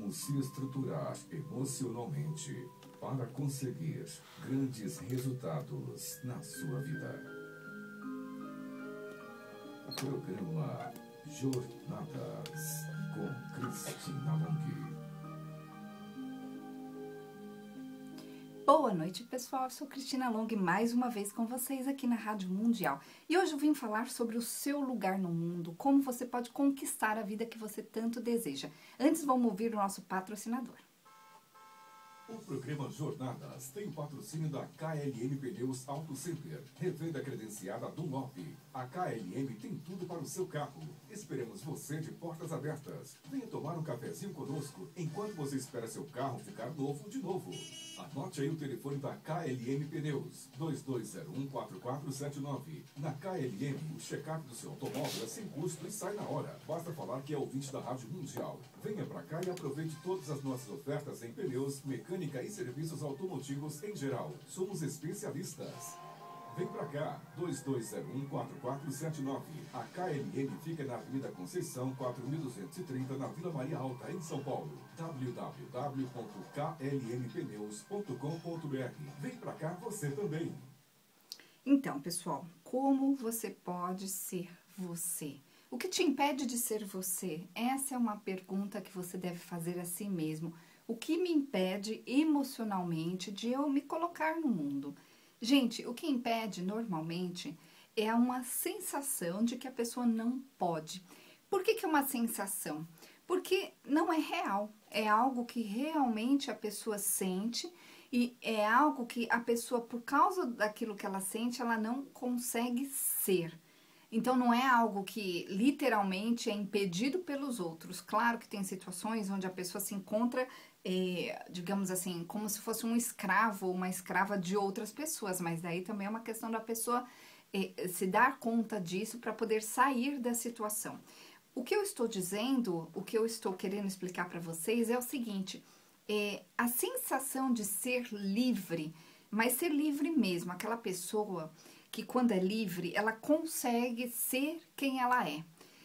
como se estruturar emocionalmente para conseguir grandes resultados na sua vida. Programa Jornadas com Cristina Long. Boa noite, pessoal. Eu sou Cristina Long, mais uma vez com vocês aqui na Rádio Mundial. E hoje eu vim falar sobre o seu lugar no mundo, como você pode conquistar a vida que você tanto deseja. Antes, vamos ouvir o nosso patrocinador. O programa Jornadas tem o patrocínio da KLM Pneus Auto Center, revenda credenciada Dunlop. A KLM tem tudo para o seu carro. Esperamos você de portas abertas. Venha tomar um cafezinho conosco enquanto você espera seu carro ficar novo de novo. Anote aí o telefone da KLM Pneus, 2201-4479. Na KLM, o check-up do seu automóvel é sem custo e sai na hora. Basta falar que é ouvinte da Rádio Mundial. Venha pra cá e aproveite todas as nossas ofertas em pneus, mecânica e serviços automotivos em geral. Somos especialistas. Vem pra cá, 2201-4479. A KLM fica na Avenida Conceição, 4230, na Vila Maria Alta, em São Paulo. www.klmpneus.com.br. Vem pra cá você também. Então, pessoal, como você pode ser você? O que te impede de ser você? Essa é uma pergunta que você deve fazer a si mesmo. O que me impede emocionalmente de eu me colocar no mundo? Gente, o que impede normalmente é uma sensação de que a pessoa não pode. Por que é uma sensação? Porque não é real, é algo que realmente a pessoa sente e é algo que a pessoa, por causa daquilo que ela sente, ela não consegue ser. Então, não é algo que literalmente é impedido pelos outros. Claro que tem situações onde a pessoa se encontra, digamos assim, como se fosse um escravo ou uma escrava de outras pessoas, mas daí também é uma questão da pessoa se dar conta disso para poder sair da situação. O que eu estou dizendo, o que eu estou querendo explicar para vocês é o seguinte, a sensação de ser livre, mas ser livre mesmo, aquela pessoa que quando é livre, ela consegue ser quem ela é.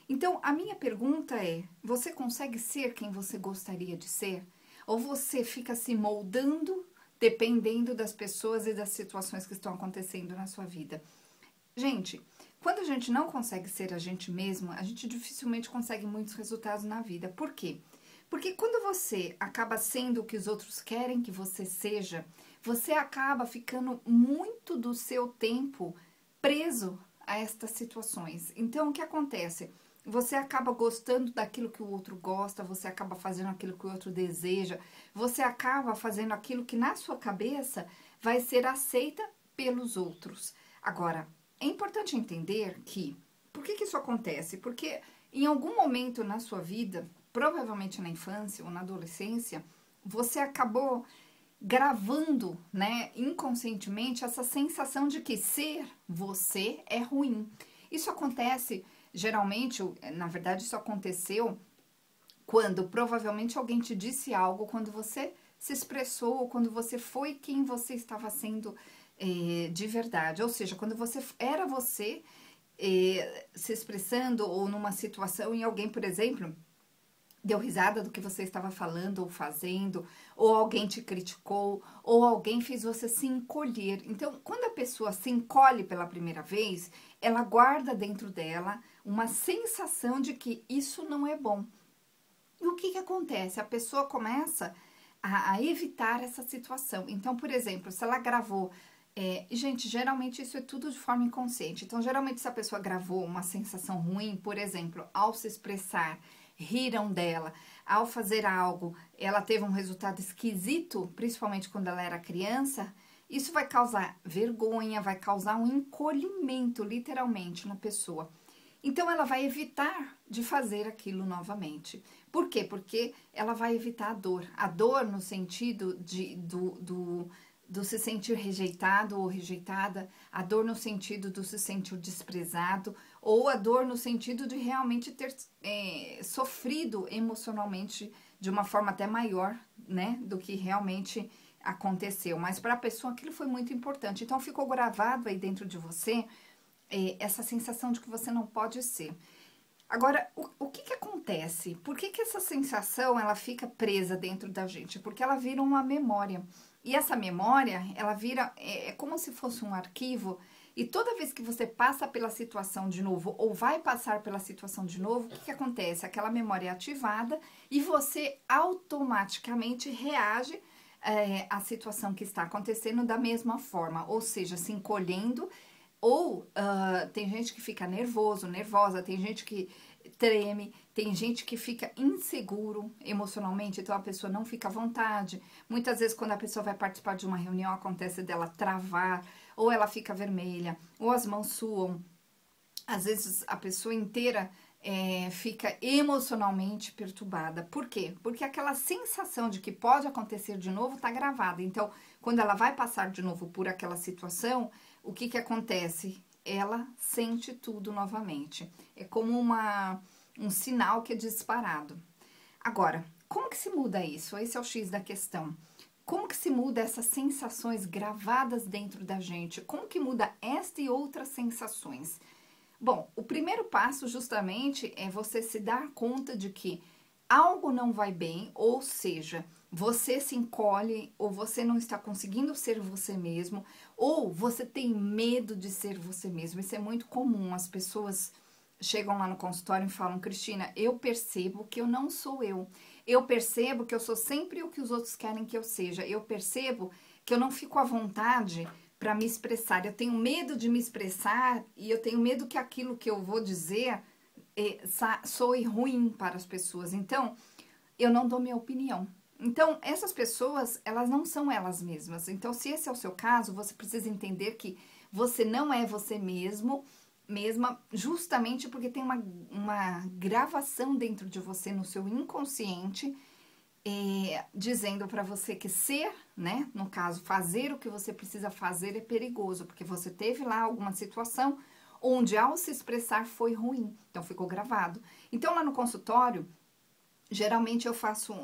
Então, a minha pergunta é, você consegue ser quem você gostaria de ser? Ou você fica se moldando dependendo das pessoas e das situações que estão acontecendo na sua vida? Gente, quando a gente não consegue ser a gente mesmo, a gente dificilmente consegue muitos resultados na vida. Por quê? Porque quando você acaba sendo o que os outros querem que você seja, você acaba ficando muito do seu tempo preso a estas situações. Então, o que acontece? Você acaba gostando daquilo que o outro gosta, você acaba fazendo aquilo que o outro deseja, você acaba fazendo aquilo que na sua cabeça vai ser aceita pelos outros. Agora, é importante entender que, por que isso acontece? Porque em algum momento na sua vida, provavelmente na infância ou na adolescência, você acabou gravando, né, inconscientemente essa sensação de que ser você é ruim. Isso acontece, geralmente, na verdade isso aconteceu quando provavelmente alguém te disse algo, quando você se expressou, ou quando você foi quem você estava sendo de verdade. Ou seja, quando você era você se expressando ou numa situação e alguém, por exemplo, deu risada do que você estava falando ou fazendo, ou alguém te criticou, ou alguém fez você se encolher. Então, quando a pessoa se encolhe pela primeira vez, ela guarda dentro dela uma sensação de que isso não é bom. E o que acontece? A pessoa começa a evitar essa situação. Então, por exemplo, se ela gravou... gente, geralmente isso é tudo de forma inconsciente. Então, geralmente se a pessoa gravou uma sensação ruim, por exemplo, ao se expressar, riram dela, ao fazer algo, ela teve um resultado esquisito, principalmente quando ela era criança, isso vai causar vergonha, vai causar um encolhimento, literalmente, na pessoa. Então, ela vai evitar de fazer aquilo novamente. Por quê? Porque ela vai evitar a dor no sentido do se sentir rejeitado ou rejeitada, a dor no sentido do se sentir desprezado, ou a dor no sentido de realmente ter sofrido emocionalmente de uma forma até maior, né, do que realmente aconteceu. Mas para a pessoa aquilo foi muito importante. Então ficou gravado aí dentro de você essa sensação de que você não pode ser. Agora, o que que acontece? Por que que essa sensação, ela fica presa dentro da gente? Porque ela vira uma memória. E essa memória, ela vira, é como se fosse um arquivo, e toda vez que você passa pela situação de novo, ou vai passar pela situação de novo, o que que acontece? Aquela memória é ativada e você automaticamente reage à situação que está acontecendo da mesma forma, ou seja, se encolhendo, ou tem gente que fica nervoso, nervosa, tem gente que treme, tem gente que fica inseguro emocionalmente, então a pessoa não fica à vontade. Muitas vezes, quando a pessoa vai participar de uma reunião, acontece dela travar, ou ela fica vermelha, ou as mãos suam. Às vezes, a pessoa inteira fica emocionalmente perturbada. Por quê? Porque aquela sensação de que pode acontecer de novo está gravada. Então, quando ela vai passar de novo por aquela situação, o que que acontece? Ela sente tudo novamente. É como um sinal que é disparado. Agora, como que se muda isso? Esse é o X da questão. Como que se muda essas sensações gravadas dentro da gente? Como que muda esta e outras sensações? Bom, o primeiro passo justamente é você se dar conta de que algo não vai bem, ou seja, você se encolhe, ou você não está conseguindo ser você mesmo, ou você tem medo de ser você mesmo. Isso é muito comum. As pessoas chegam lá no consultório e falam: Cristina, eu percebo que eu não sou eu. Eu percebo que eu sou sempre o que os outros querem que eu seja. Eu percebo que eu não fico à vontade para me expressar. Eu tenho medo de me expressar e eu tenho medo que aquilo que eu vou dizer soe ruim para as pessoas. Então, eu não dou minha opinião. Então, essas pessoas, elas não são elas mesmas. Então, se esse é o seu caso, você precisa entender que você não é você mesma, justamente porque tem uma gravação dentro de você, no seu inconsciente, dizendo para você que ser, né, no caso, fazer o que você precisa fazer é perigoso, porque você teve lá alguma situação onde ao se expressar foi ruim, então ficou gravado. Então, lá no consultório, geralmente eu faço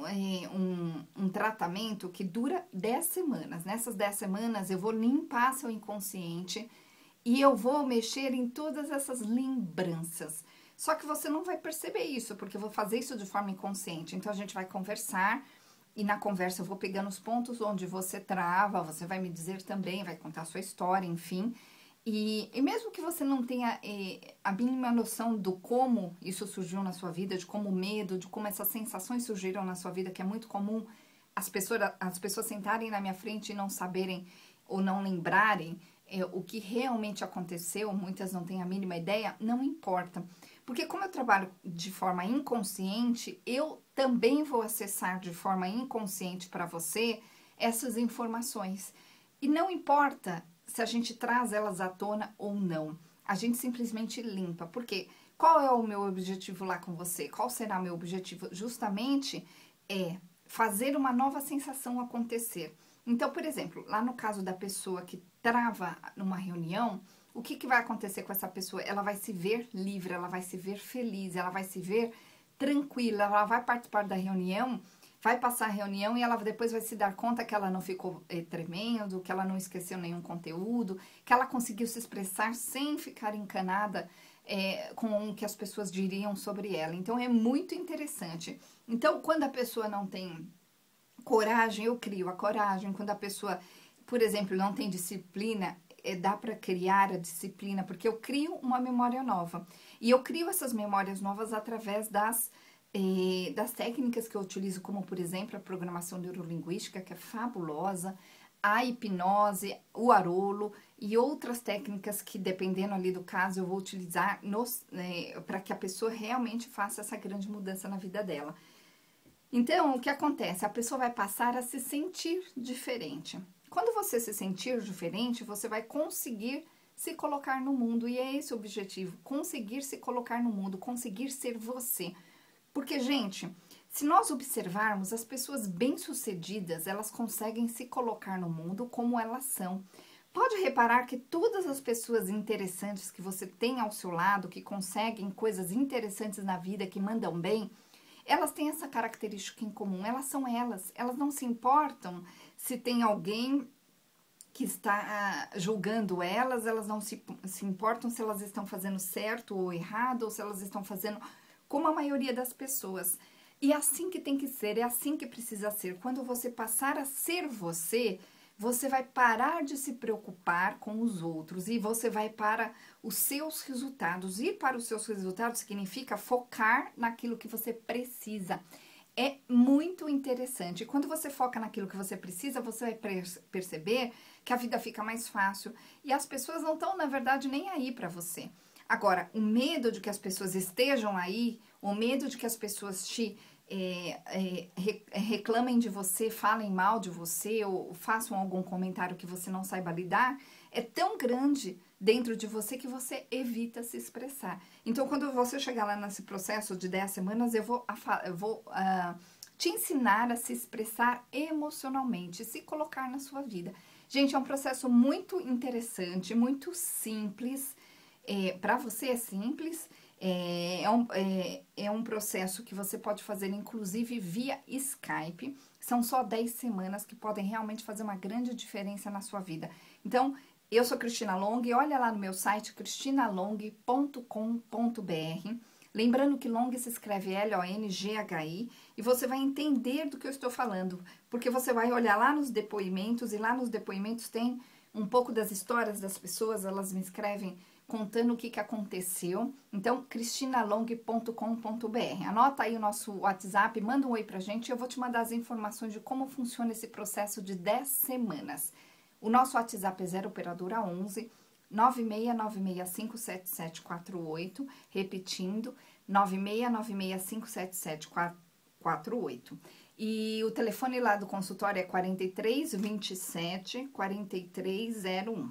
um tratamento que dura 10 semanas. Nessas 10 semanas eu vou limpar seu inconsciente e eu vou mexer em todas essas lembranças. Só que você não vai perceber isso, porque eu vou fazer isso de forma inconsciente. Então, a gente vai conversar e na conversa eu vou pegando os pontos onde você trava, você vai me dizer também, vai contar a sua história, enfim. E mesmo que você não tenha a mínima noção do como isso surgiu na sua vida, de como o medo, de como essas sensações surgiram na sua vida, que é muito comum as pessoas sentarem na minha frente e não saberem ou não lembrarem o que realmente aconteceu, muitas não têm a mínima ideia, não importa. Porque como eu trabalho de forma inconsciente, eu também vou acessar de forma inconsciente para você essas informações. E não importa se a gente traz elas à tona ou não. A gente simplesmente limpa. Por quê? Qual é o meu objetivo lá com você? Qual será meu objetivo? Justamente fazer uma nova sensação acontecer. Então, por exemplo, lá no caso da pessoa que trava numa reunião, o que vai acontecer com essa pessoa? Ela vai se ver livre, ela vai se ver feliz, ela vai se ver tranquila, ela vai participar da reunião, vai passar a reunião e ela depois vai se dar conta que ela não ficou tremendo, que ela não esqueceu nenhum conteúdo, que ela conseguiu se expressar sem ficar encanada com o que as pessoas diriam sobre ela. Então, é muito interessante. Então, quando a pessoa não tem coragem, eu crio a coragem. Quando a pessoa, por exemplo, não tem disciplina, dá para criar a disciplina, porque eu crio uma memória nova. E eu crio essas memórias novas através das técnicas que eu utilizo, como, por exemplo, a programação neurolinguística, que é fabulosa, a hipnose, o arolo e outras técnicas que, dependendo ali do caso, eu vou utilizar para que a pessoa realmente faça essa grande mudança na vida dela. Então, o que acontece? A pessoa vai passar a se sentir diferente. Quando você se sentir diferente, você vai conseguir se colocar no mundo. E é esse o objetivo, conseguir se colocar no mundo, conseguir ser você. Porque, gente, se nós observarmos, as pessoas bem-sucedidas, elas conseguem se colocar no mundo como elas são. Pode reparar que todas as pessoas interessantes que você tem ao seu lado, que conseguem coisas interessantes na vida, que mandam bem, elas têm essa característica em comum, elas são elas não se importam se tem alguém que está julgando elas não se importam se elas estão fazendo certo ou errado, ou se elas estão fazendo como a maioria das pessoas. E é assim que tem que ser, é assim que precisa ser. Quando você passar a ser você, você vai parar de se preocupar com os outros e você vai para os seus resultados. Ir para os seus resultados significa focar naquilo que você precisa. É muito interessante. Quando você foca naquilo que você precisa, você vai perceber que a vida fica mais fácil e as pessoas não estão, na verdade, nem aí para você. Agora, o medo de que as pessoas estejam aí, o medo de que as pessoas te reclamem de você, falem mal de você ou façam algum comentário que você não saiba lidar, é tão grande dentro de você que você evita se expressar. Então, quando você chegar lá nesse processo de 10 semanas, eu vou te ensinar a se expressar emocionalmente, se colocar na sua vida. Gente, é um processo muito interessante, muito simples. Para você é simples, é um processo que você pode fazer inclusive via Skype. São só 10 semanas que podem realmente fazer uma grande diferença na sua vida. Então, eu sou Cristina Long, olha lá no meu site cristinalong.com.br. Lembrando que Long se escreve L-O-N-G-H-I e você vai entender do que eu estou falando, porque você vai olhar lá nos depoimentos e lá nos depoimentos tem um pouco das histórias das pessoas, elas me escrevem contando o que aconteceu. Então, cristinalong.com.br. Anota aí o nosso WhatsApp, manda um oi pra gente e eu vou te mandar as informações de como funciona esse processo de 10 semanas. O nosso WhatsApp é 0 operadora 11 969657748, repetindo, 969657748. E o telefone lá do consultório é 4327 4301.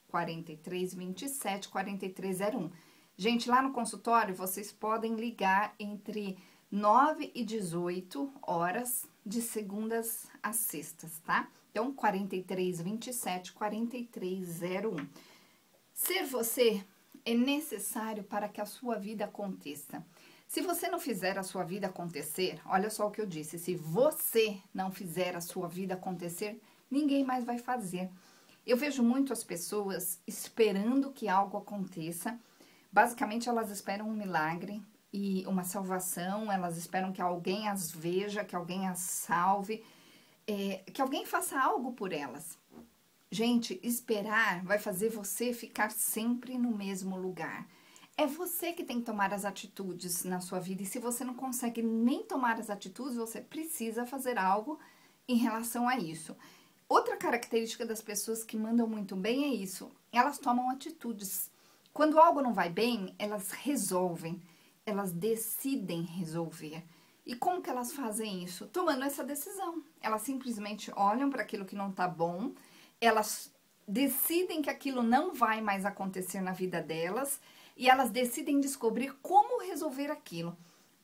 4327 4301. Gente, lá no consultório vocês podem ligar entre 9 e 18 horas de segundas a sextas, tá? Então, 4327 4301. Ser você é necessário para que a sua vida aconteça. Se você não fizer a sua vida acontecer, olha só o que eu disse, se você não fizer a sua vida acontecer, ninguém mais vai fazer. Eu vejo muito as pessoas esperando que algo aconteça. Basicamente, elas esperam um milagre e uma salvação. Elas esperam que alguém as veja, que alguém as salve, que alguém faça algo por elas. Gente, esperar vai fazer você ficar sempre no mesmo lugar. É você que tem que tomar as atitudes na sua vida. E se você não consegue nem tomar as atitudes, você precisa fazer algo em relação a isso. Outra característica das pessoas que mandam muito bem é isso. Elas tomam atitudes. Quando algo não vai bem, elas resolvem. Elas decidem resolver. E como que elas fazem isso? Tomando essa decisão. Elas simplesmente olham para aquilo que não tá bom. Elas decidem que aquilo não vai mais acontecer na vida delas. E elas decidem descobrir como resolver aquilo.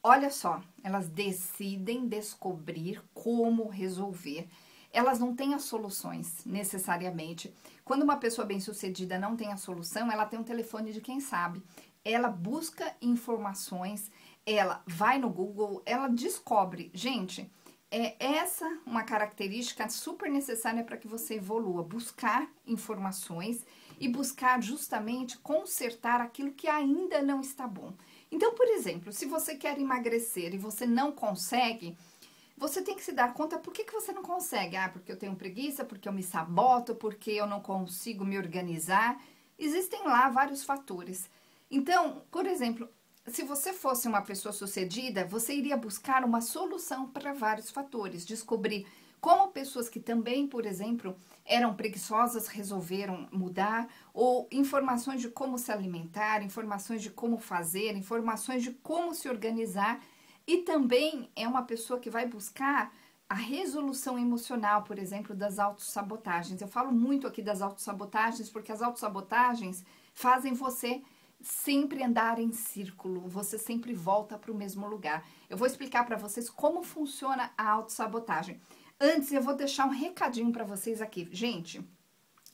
Olha só, elas decidem descobrir como resolver. Elas não têm as soluções, necessariamente. Quando uma pessoa bem-sucedida não tem a solução, ela tem um telefone de quem sabe. Ela busca informações, ela vai no Google, ela descobre. Gente, é essa uma característica super necessária para que você evolua. Buscar informações e buscar justamente consertar aquilo que ainda não está bom. Então, por exemplo, se você quer emagrecer e você não consegue, você tem que se dar conta por que você não consegue. Ah, porque eu tenho preguiça, porque eu me saboto, porque eu não consigo me organizar. Existem lá vários fatores. Então, por exemplo, se você fosse uma pessoa sucedida, você iria buscar uma solução para vários fatores. Descobrir como pessoas que também, por exemplo, eram preguiçosas resolveram mudar, ou informações de como se alimentar, informações de como fazer, informações de como se organizar. E também é uma pessoa que vai buscar a resolução emocional, por exemplo, das autossabotagens. Eu falo muito aqui das autossabotagens porque as autossabotagens fazem você sempre andar em círculo, você sempre volta para o mesmo lugar. Eu vou explicar para vocês como funciona a autossabotagem. Antes, eu vou deixar um recadinho para vocês aqui. Gente,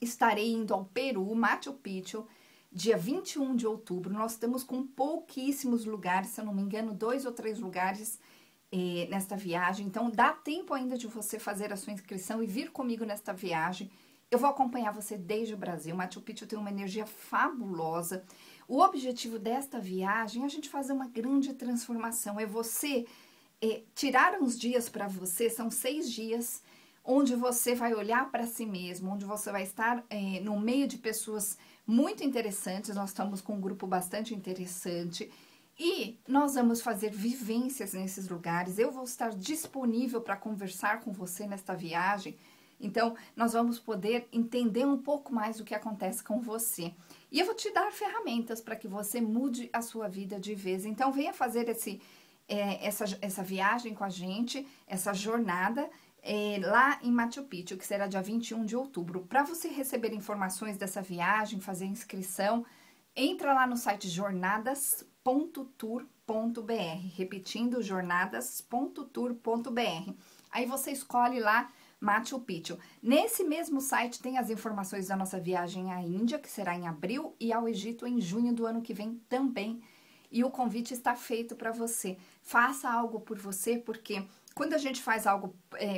estarei indo ao Peru, Machu Picchu, dia 21 de outubro. Nós estamos com pouquíssimos lugares, se eu não me engano, 2 ou 3 lugares nesta viagem. Então, dá tempo ainda de você fazer a sua inscrição e vir comigo nesta viagem. Eu vou acompanhar você desde o Brasil. Machu Picchu tem uma energia fabulosa. O objetivo desta viagem é a gente fazer uma grande transformação. É você tirar uns dias para você, são 6 dias, onde você vai olhar para si mesmo, onde você vai estar no meio de pessoas muito interessantes. Nós estamos com um grupo bastante interessante e nós vamos fazer vivências nesses lugares. Eu vou estar disponível para conversar com você nesta viagem. Então, nós vamos poder entender um pouco mais do que acontece com você. E eu vou te dar ferramentas para que você mude a sua vida de vez. Então, venha fazer essa viagem com a gente, essa jornada lá em Machu Picchu, que será dia 21 de outubro. Para você receber informações dessa viagem, fazer inscrição, entra lá no site jornadas.tour.br. Repetindo, jornadas.tour.br. Aí você escolhe lá Machu Picchu. Nesse mesmo site tem as informações da nossa viagem à Índia, que será em abril, e ao Egito em junho do ano que vem também. E o convite está feito para você. Faça algo por você, porque quando a gente faz algo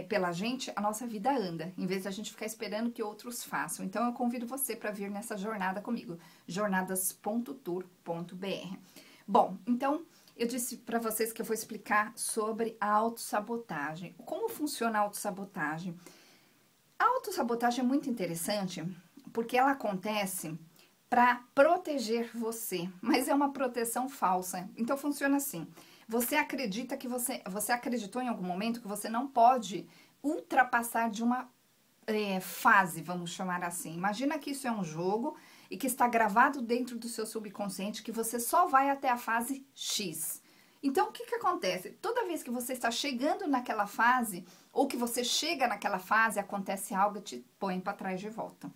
pela gente, a nossa vida anda, em vez de a gente ficar esperando que outros façam. Então, eu convido você para vir nessa jornada comigo, jornadas.tour.br. Bom, então, eu disse para vocês que eu vou explicar sobre a autossabotagem. Como funciona a autossabotagem? A autossabotagem é muito interessante porque ela acontece para proteger você, mas é uma proteção falsa. Então funciona assim: você acredita que você acreditou em algum momento que você não pode ultrapassar de uma fase, vamos chamar assim. Imagina que isso é um jogo e que está gravado dentro do seu subconsciente que você só vai até a fase X. Então, o que acontece? Toda vez que você está chegando naquela fase, ou que você chega naquela fase, acontece algo e te põe para trás de volta.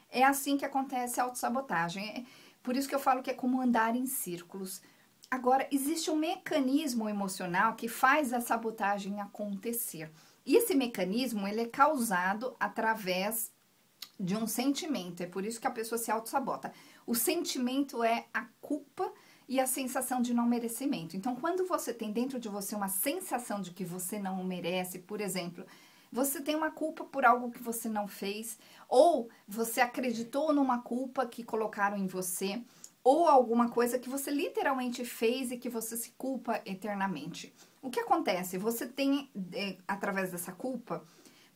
É assim que acontece a autossabotagem. Por isso que eu falo que é como andar em círculos. Agora, existe um mecanismo emocional que faz a sabotagem acontecer. E esse mecanismo, ele é causado através de um sentimento. É por isso que a pessoa se autossabota. O sentimento é a culpa e a sensação de não merecimento. Então, quando você tem dentro de você uma sensação de que você não merece, por exemplo, você tem uma culpa por algo que você não fez, ou você acreditou numa culpa que colocaram em você, ou alguma coisa que você literalmente fez e que você se culpa eternamente. O que acontece? Você tem, através dessa culpa,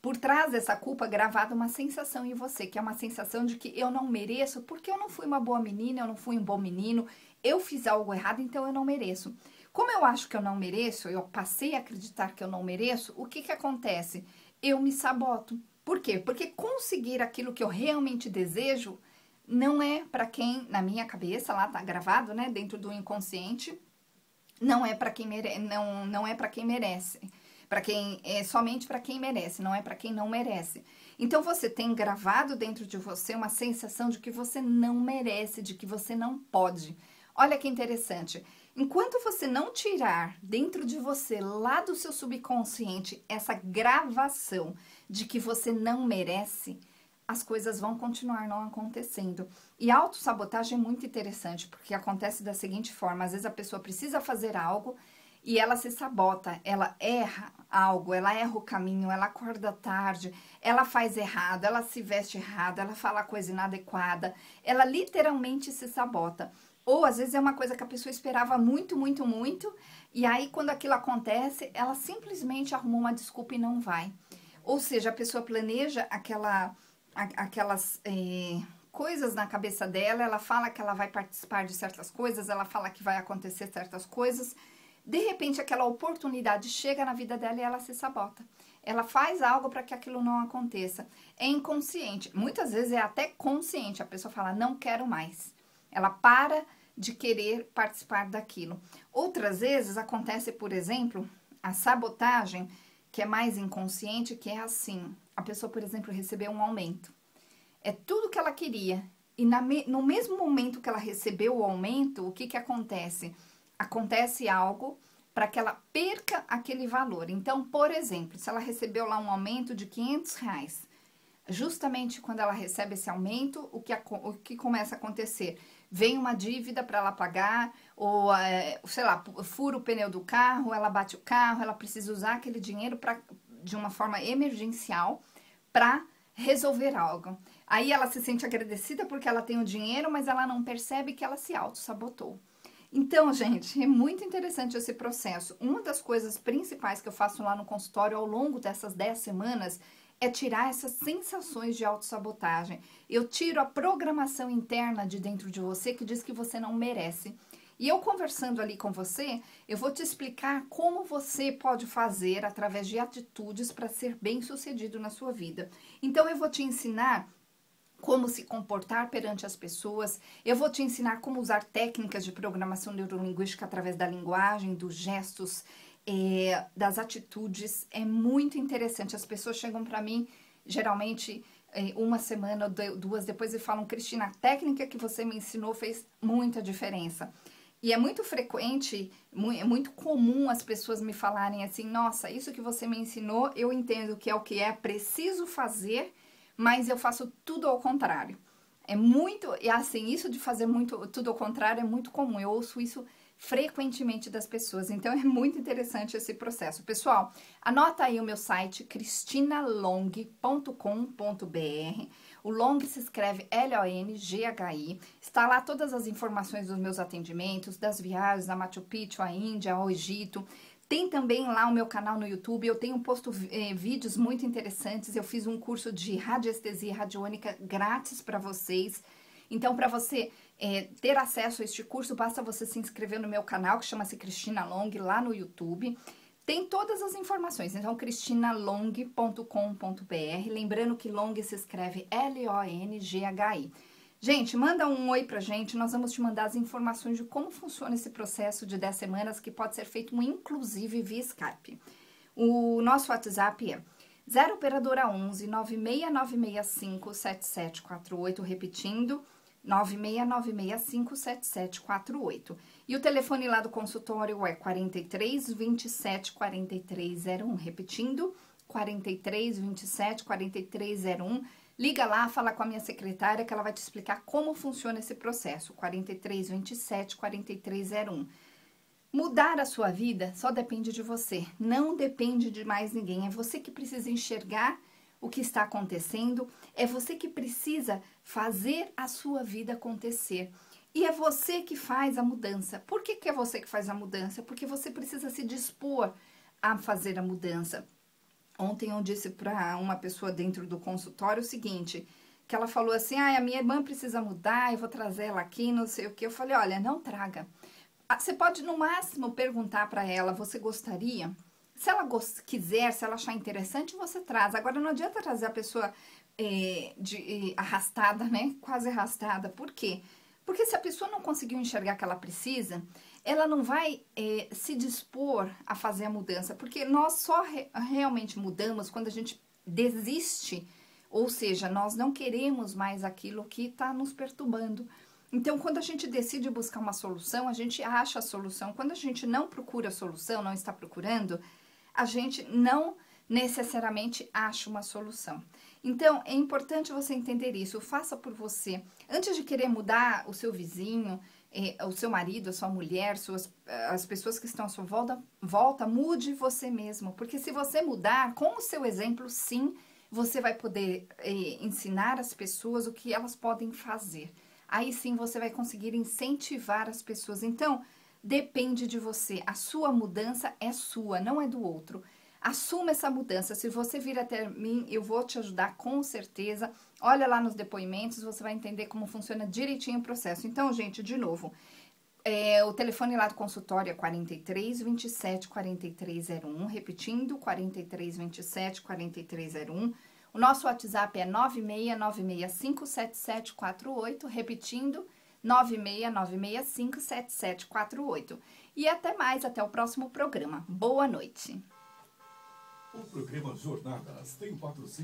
por trás dessa culpa, gravada uma sensação em você, que é uma sensação de que eu não mereço, porque eu não fui uma boa menina, eu não fui um bom menino, eu fiz algo errado, então eu não mereço. Como eu acho que eu não mereço, eu passei a acreditar que eu não mereço, o que acontece? Eu me saboto. Por quê? Porque conseguir aquilo que eu realmente desejo não é para quem, na minha cabeça, lá tá gravado, né, dentro do inconsciente, não é para quem não é para quem merece. Para quem é somente para quem merece, não é para quem não merece. Então você tem gravado dentro de você uma sensação de que você não merece, de que você não pode. Olha que interessante. Enquanto você não tirar dentro de você, lá do seu subconsciente, essa gravação de que você não merece, as coisas vão continuar não acontecendo. E a autossabotagem é muito interessante, porque acontece da seguinte forma: às vezes a pessoa precisa fazer algo e ela se sabota, ela erra algo, ela erra o caminho, ela acorda tarde, ela faz errado, ela se veste errado, ela fala coisa inadequada, ela literalmente se sabota. Ou às vezes é uma coisa que a pessoa esperava muito, muito, muito, e aí quando aquilo acontece, ela simplesmente arruma uma desculpa e não vai. Ou seja, a pessoa planeja aquelas coisas na cabeça dela, ela fala que ela vai participar de certas coisas, ela fala que vai acontecer certas coisas. De repente, aquela oportunidade chega na vida dela e ela se sabota. Ela faz algo para que aquilo não aconteça. É inconsciente. Muitas vezes é até consciente. A pessoa fala, não quero mais. Ela para de querer participar daquilo. Outras vezes acontece, por exemplo, a sabotagem, que é mais inconsciente, que é assim. A pessoa, por exemplo, recebeu um aumento. É tudo que ela queria. E no mesmo momento que ela recebeu o aumento, o que acontece? Acontece algo para que ela perca aquele valor. Então, por exemplo, se ela recebeu lá um aumento de R$500, justamente quando ela recebe esse aumento, o que começa a acontecer? Vem uma dívida para ela pagar, ou, sei lá, fura o pneu do carro, ela bate o carro, ela precisa usar aquele dinheiro de uma forma emergencial para resolver algo. Aí ela se sente agradecida porque ela tem o dinheiro, mas ela não percebe que ela se auto-sabotou. Então, gente, é muito interessante esse processo. Uma das coisas principais que eu faço lá no consultório ao longo dessas 10 semanas é tirar essas sensações de autossabotagem. Eu tiro a programação interna de dentro de você que diz que você não merece. E eu conversando ali com você, eu vou te explicar como você pode fazer através de atitudes para ser bem-sucedido na sua vida. Então, eu vou te ensinar como se comportar perante as pessoas, eu vou te ensinar como usar técnicas de programação neurolinguística através da linguagem, dos gestos, das atitudes. É muito interessante. As pessoas chegam para mim, geralmente, uma semana ou duas depois e falam: Cristina, a técnica que você me ensinou fez muita diferença. E é muito frequente, é muito comum as pessoas me falarem assim: nossa, isso que você me ensinou, eu entendo que é preciso fazer, mas eu faço tudo ao contrário. É muito, e assim, isso de fazer tudo ao contrário é muito comum. Eu ouço isso frequentemente das pessoas. Então, é muito interessante esse processo. Pessoal, anota aí o meu site, cristinalong.com.br. O Long se escreve L-O-N-G-H-I. Está lá todas as informações dos meus atendimentos, das viagens a Machu Picchu, a Índia, ao Egito. Tem também lá o meu canal no YouTube, eu tenho posto vídeos muito interessantes. Eu fiz um curso de radiestesia radiônica grátis para vocês. Então, para você ter acesso a este curso, basta você se inscrever no meu canal, que chama-se Cristina Long, lá no YouTube. Tem todas as informações, então cristinalong.com.br, lembrando que Long se escreve L-O-N-G-H-I. Gente, manda um oi pra gente, nós vamos te mandar as informações de como funciona esse processo de 10 semanas, que pode ser feito inclusive via Skype. O nosso WhatsApp é 0 operadora 11 96965 7748, repetindo, 969657748. E o telefone lá do consultório é 43 27 43 01, repetindo, 43 27 43 01. Liga lá, fala com a minha secretária que ela vai te explicar como funciona esse processo, 43 27 43 01. Mudar a sua vida só depende de você, não depende de mais ninguém. É você que precisa enxergar o que está acontecendo, é você que precisa fazer a sua vida acontecer. E é você que faz a mudança. Por que é você que faz a mudança? Porque você precisa se dispor a fazer a mudança. Ontem eu disse para uma pessoa dentro do consultório o seguinte, que ela falou assim: a minha irmã precisa mudar, eu vou trazer ela aqui, não sei o que. Eu falei: olha, não traga. Você pode, no máximo, perguntar para ela: você gostaria? Se ela quiser, se ela achar interessante, você traz. Agora, não adianta trazer a pessoa arrastada, né? Quase arrastada. Por quê? Porque se a pessoa não conseguiu enxergar que ela precisa, ela não vai se dispor a fazer a mudança. Porque nós só realmente mudamos quando a gente desiste. Ou seja, nós não queremos mais aquilo que está nos perturbando. Então, quando a gente decide buscar uma solução, a gente acha a solução. Quando a gente não procura a solução, não está procurando, a gente não necessariamente acha uma solução. Então, é importante você entender isso. Faça por você. Antes de querer mudar o seu vizinho, o seu marido, a sua mulher, as pessoas que estão à sua volta, mude você mesmo. Porque se você mudar, com o seu exemplo, sim, você vai poder ensinar as pessoas o que elas podem fazer. Aí sim você vai conseguir incentivar as pessoas. Então, depende de você. A sua mudança é sua, não é do outro. Assuma essa mudança. Se você vir até mim, eu vou te ajudar com certeza. Olha lá nos depoimentos, você vai entender como funciona direitinho o processo. Então, gente, de novo, o telefone lá do consultório é 43 27 43 01, repetindo, 43 27 43 01. O nosso WhatsApp é 969657748, repetindo, 969657748. E até mais, até o próximo programa. Boa noite. O programa Jornadas tem o patrocínio